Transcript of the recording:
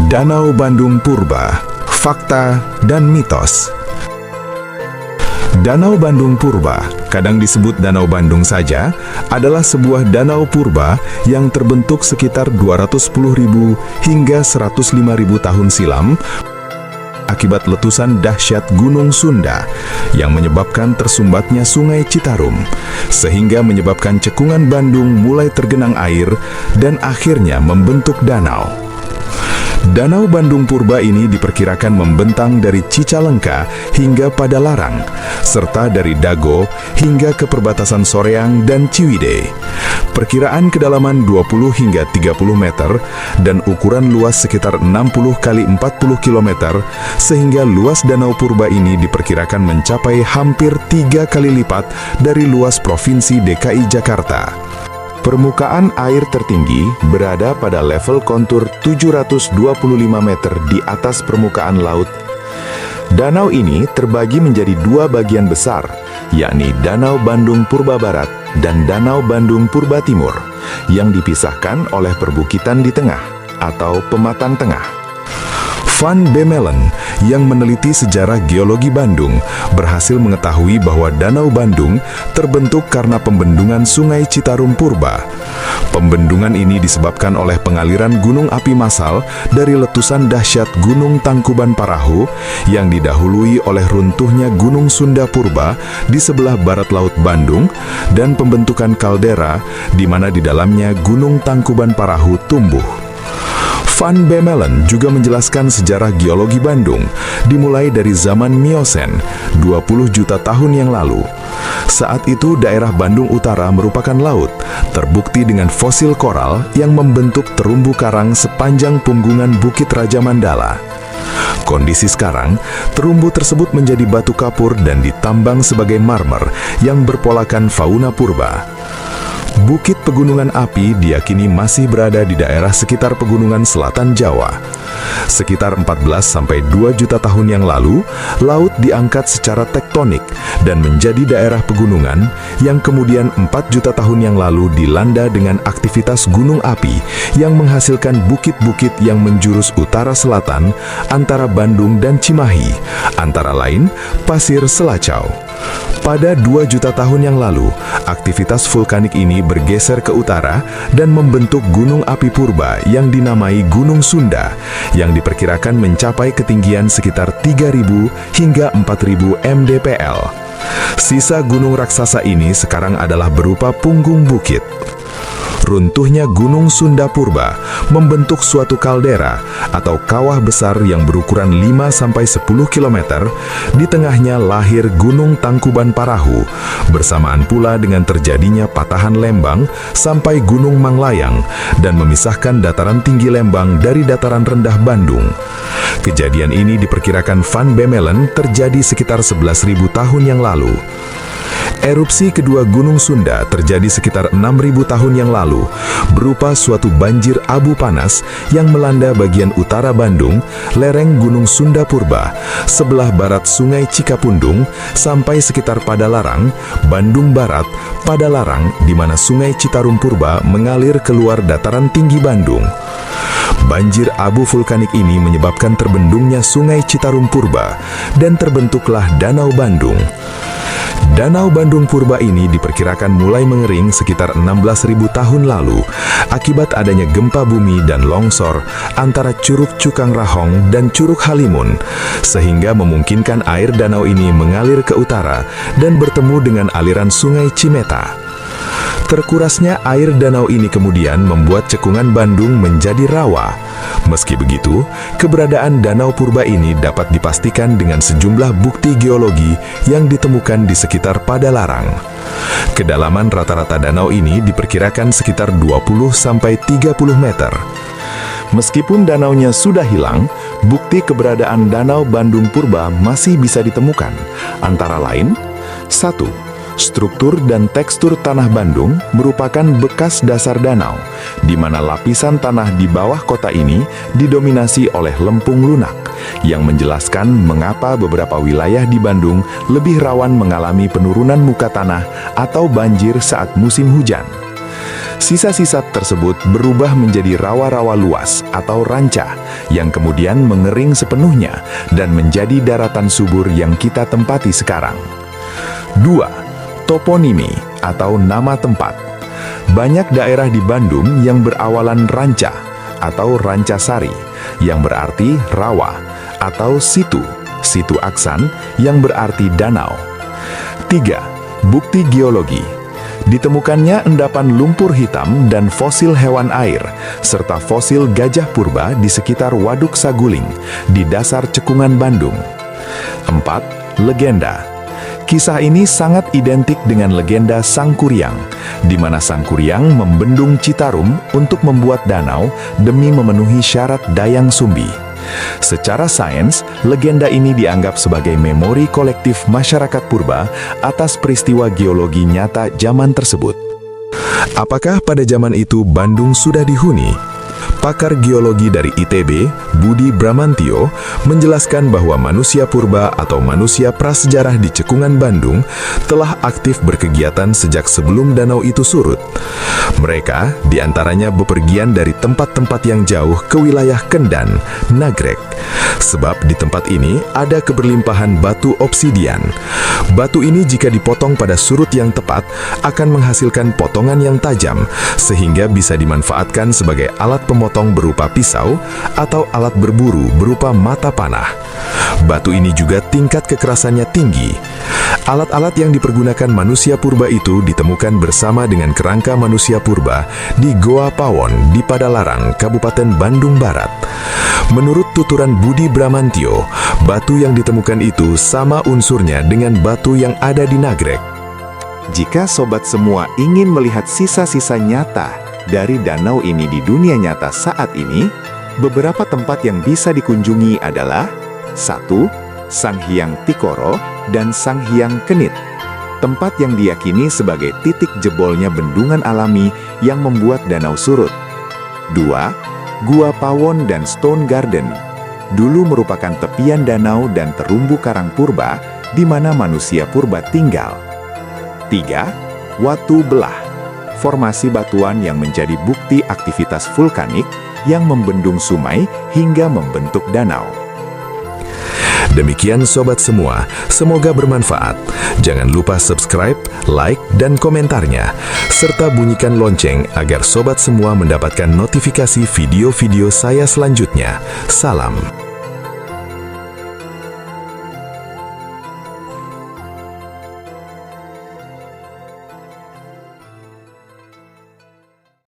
Danau Bandung Purba, fakta dan mitos. Danau Bandung Purba, kadang disebut Danau Bandung saja, adalah sebuah danau purba yang terbentuk sekitar 210.000 hingga 105.000 tahun silam akibat letusan dahsyat Gunung Sunda yang menyebabkan tersumbatnya Sungai Citarum, sehingga menyebabkan cekungan Bandung mulai tergenang air dan akhirnya membentuk danau. Danau Bandung Purba ini diperkirakan membentang dari Cicalengka hingga Padalarang, serta dari Dago hingga ke perbatasan Soreang dan Ciwidey. Perkiraan kedalaman 20 hingga 30 meter dan ukuran luas sekitar 60 kali 40 km, sehingga luas Danau Purba ini diperkirakan mencapai hampir 3 kali lipat dari luas Provinsi DKI Jakarta. Permukaan air tertinggi berada pada level kontur 725 meter di atas permukaan laut. Danau ini terbagi menjadi dua bagian besar, yakni Danau Bandung Purba Barat dan Danau Bandung Purba Timur, yang dipisahkan oleh perbukitan di tengah atau pematang tengah. Van Bemmelen yang meneliti sejarah geologi Bandung berhasil mengetahui bahwa Danau Bandung terbentuk karena pembendungan Sungai Citarum Purba. Pembendungan ini disebabkan oleh pengaliran gunung api massal dari letusan dahsyat Gunung Tangkuban Parahu yang didahului oleh runtuhnya Gunung Sunda Purba di sebelah barat Laut Bandung dan pembentukan kaldera di mana di dalamnya Gunung Tangkuban Parahu tumbuh. Van Bemmelen juga menjelaskan sejarah geologi Bandung dimulai dari zaman Miosen 20 juta tahun yang lalu. Saat itu daerah Bandung Utara merupakan laut, terbukti dengan fosil koral yang membentuk terumbu karang sepanjang punggungan Bukit Raja Mandala. Kondisi sekarang, terumbu tersebut menjadi batu kapur dan ditambang sebagai marmer yang berpolakan fauna purba. Bukit Pegunungan Api diyakini masih berada di daerah sekitar pegunungan selatan Jawa. Sekitar 14-2 juta tahun yang lalu, laut diangkat secara tektonik dan menjadi daerah pegunungan yang kemudian 4 juta tahun yang lalu dilanda dengan aktivitas gunung api yang menghasilkan bukit-bukit yang menjurus utara-selatan antara Bandung dan Cimahi, antara lain Pasir Selacau. Pada 2 juta tahun yang lalu, aktivitas vulkanik ini bergeser ke utara dan membentuk gunung api purba yang dinamai Gunung Sunda, yang diperkirakan mencapai ketinggian sekitar 3.000 hingga 4.000 mdpl. Sisa gunung raksasa ini sekarang adalah berupa punggung bukit. Runtuhnya Gunung Sunda Purba membentuk suatu kaldera atau kawah besar yang berukuran 5-10 km. Di tengahnya lahir Gunung Tangkuban Parahu, bersamaan pula dengan terjadinya patahan Lembang sampai Gunung Manglayang dan memisahkan dataran tinggi Lembang dari dataran rendah Bandung. Kejadian ini diperkirakan Van Bemmelen terjadi sekitar 11.000 tahun yang lalu. Erupsi kedua Gunung Sunda terjadi sekitar 6.000 tahun yang lalu, berupa suatu banjir abu panas yang melanda bagian utara Bandung, lereng Gunung Sunda Purba, sebelah barat Sungai Cikapundung, sampai sekitar Padalarang, Bandung Barat, Padalarang, di mana Sungai Citarum Purba mengalir keluar dataran tinggi Bandung. Banjir abu vulkanik ini menyebabkan terbendungnya Sungai Citarum Purba dan terbentuklah Danau Bandung. Danau Bandung Purba ini diperkirakan mulai mengering sekitar 16.000 tahun lalu akibat adanya gempa bumi dan longsor antara Curug Cukang Rahong dan Curug Halimun, sehingga memungkinkan air danau ini mengalir ke utara dan bertemu dengan aliran Sungai Cimeta. Terkurasnya air danau ini kemudian membuat cekungan Bandung menjadi rawa. Meski begitu, keberadaan Danau Purba ini dapat dipastikan dengan sejumlah bukti geologi yang ditemukan di sekitar Padalarang. Kedalaman rata-rata danau ini diperkirakan sekitar 20-30 meter. Meskipun danaunya sudah hilang, bukti keberadaan Danau Bandung Purba masih bisa ditemukan, antara lain: 1. Struktur dan tekstur tanah Bandung merupakan bekas dasar danau, di mana lapisan tanah di bawah kota ini didominasi oleh lempung lunak, yang menjelaskan mengapa beberapa wilayah di Bandung lebih rawan mengalami penurunan muka tanah atau banjir saat musim hujan. Sisa-sisa tersebut berubah menjadi rawa-rawa luas atau ranca yang kemudian mengering sepenuhnya dan menjadi daratan subur yang kita tempati sekarang. 2. Toponimi atau nama tempat. Banyak daerah di Bandung yang berawalan ranca atau rancasari yang berarti rawa atau situ aksan yang berarti danau. 3. Bukti geologi. Ditemukannya endapan lumpur hitam dan fosil hewan air, serta fosil gajah purba di sekitar Waduk Saguling, di dasar cekungan Bandung. 4. Legenda. Kisah ini sangat identik dengan legenda Sang Kuryang, di mana Sang Kuryang membendung Citarum untuk membuat danau demi memenuhi syarat Dayang Sumbi. Secara sains, legenda ini dianggap sebagai memori kolektif masyarakat purba atas peristiwa geologi nyata zaman tersebut. Apakah pada zaman itu Bandung sudah dihuni? Pakar geologi dari ITB, Budi Bramantio, menjelaskan bahwa manusia purba atau manusia prasejarah di cekungan Bandung telah aktif berkegiatan sejak sebelum danau itu surut. Mereka diantaranya bepergian dari tempat-tempat yang jauh ke wilayah Kendan, Nagrek. Sebab di tempat ini ada keberlimpahan batu obsidian. Batu ini jika dipotong pada surut yang tepat akan menghasilkan potongan yang tajam, sehingga bisa dimanfaatkan sebagai alat pemotong berupa pisau atau alat berburu berupa mata panah. Batu ini juga tingkat kekerasannya tinggi. Alat-alat yang dipergunakan manusia purba itu ditemukan bersama dengan kerangka manusia purba di Goa Pawon di Padalarang, Kabupaten Bandung Barat. Menurut tuturan Budi Bramantio, batu yang ditemukan itu sama unsurnya dengan batu yang ada di Nagrek. Jika sobat semua ingin melihat sisa-sisa nyata dari danau ini di dunia nyata saat ini, beberapa tempat yang bisa dikunjungi adalah 1. Sang Hyang Tikoro dan Sang Hyang Kenit, tempat yang diyakini sebagai titik jebolnya bendungan alami yang membuat danau surut. 2. Gua Pawon dan Stone Garden, dulu merupakan tepian danau dan terumbu karang purba di mana manusia purba tinggal. 3. Watu Belah, formasi batuan yang menjadi bukti aktivitas vulkanik yang membendung sungai hingga membentuk danau. Demikian sobat semua, semoga bermanfaat. Jangan lupa subscribe, like, dan komentarnya, serta bunyikan lonceng agar sobat semua mendapatkan notifikasi video-video saya selanjutnya. Salam.